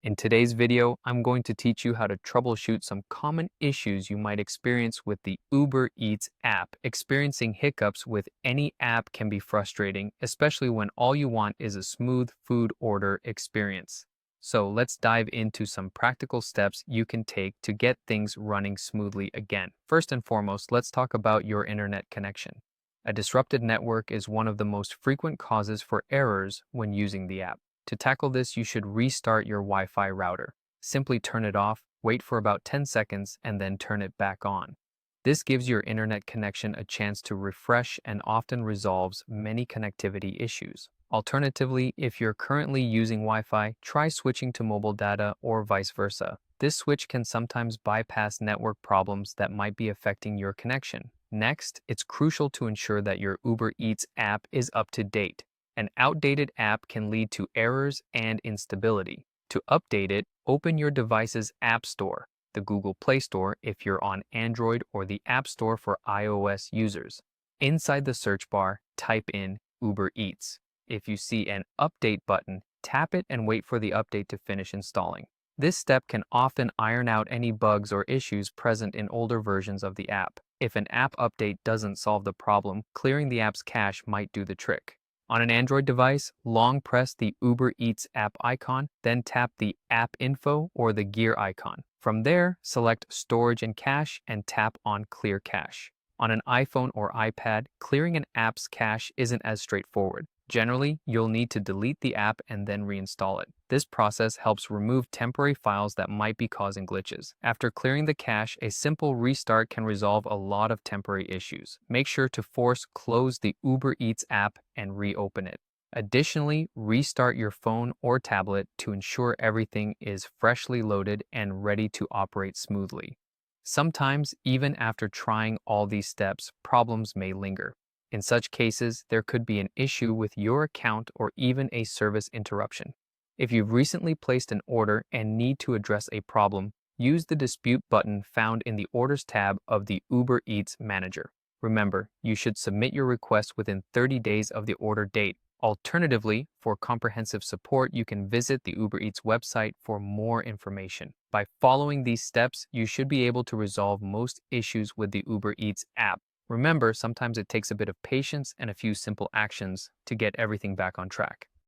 In today's video, I'm going to teach you how to troubleshoot some common issues you might experience with the Uber Eats app. Experiencing hiccups with any app can be frustrating, especially when all you want is a smooth food order experience. So let's dive into some practical steps you can take to get things running smoothly again. First and foremost, let's talk about your internet connection. A disrupted network is one of the most frequent causes for errors when using the app. To tackle this, you should restart your Wi-Fi router. Simply turn it off, wait for about 10 seconds, and then turn it back on. This gives your internet connection a chance to refresh and often resolves many connectivity issues. Alternatively, if you're currently using Wi-Fi, try switching to mobile data or vice versa. This switch can sometimes bypass network problems that might be affecting your connection. Next, it's crucial to ensure that your Uber Eats app is up to date. An outdated app can lead to errors and instability. To update it, open your device's App Store, the Google Play Store if you're on Android, or the App Store for iOS users. Inside the search bar, type in Uber Eats. If you see an Update button, tap it and wait for the update to finish installing. This step can often iron out any bugs or issues present in older versions of the app. If an app update doesn't solve the problem, clearing the app's cache might do the trick. On an Android device, long press the Uber Eats app icon, then tap the App Info or the gear icon. From there, select Storage and Cache and tap on Clear Cache. On an iPhone or iPad, clearing an app's cache isn't as straightforward. Generally, you'll need to delete the app and then reinstall it. This process helps remove temporary files that might be causing glitches. After clearing the cache, a simple restart can resolve a lot of temporary issues. Make sure to force close the Uber Eats app and reopen it. Additionally, restart your phone or tablet to ensure everything is freshly loaded and ready to operate smoothly. Sometimes, even after trying all these steps, problems may linger. In such cases, there could be an issue with your account or even a service interruption. If you've recently placed an order and need to address a problem, use the Dispute button found in the Orders tab of the Uber Eats Manager. Remember, you should submit your request within 30 days of the order date. Alternatively, for comprehensive support, you can visit the Uber Eats website for more information. By following these steps, you should be able to resolve most issues with the Uber Eats app. Remember, sometimes it takes a bit of patience and a few simple actions to get everything back on track.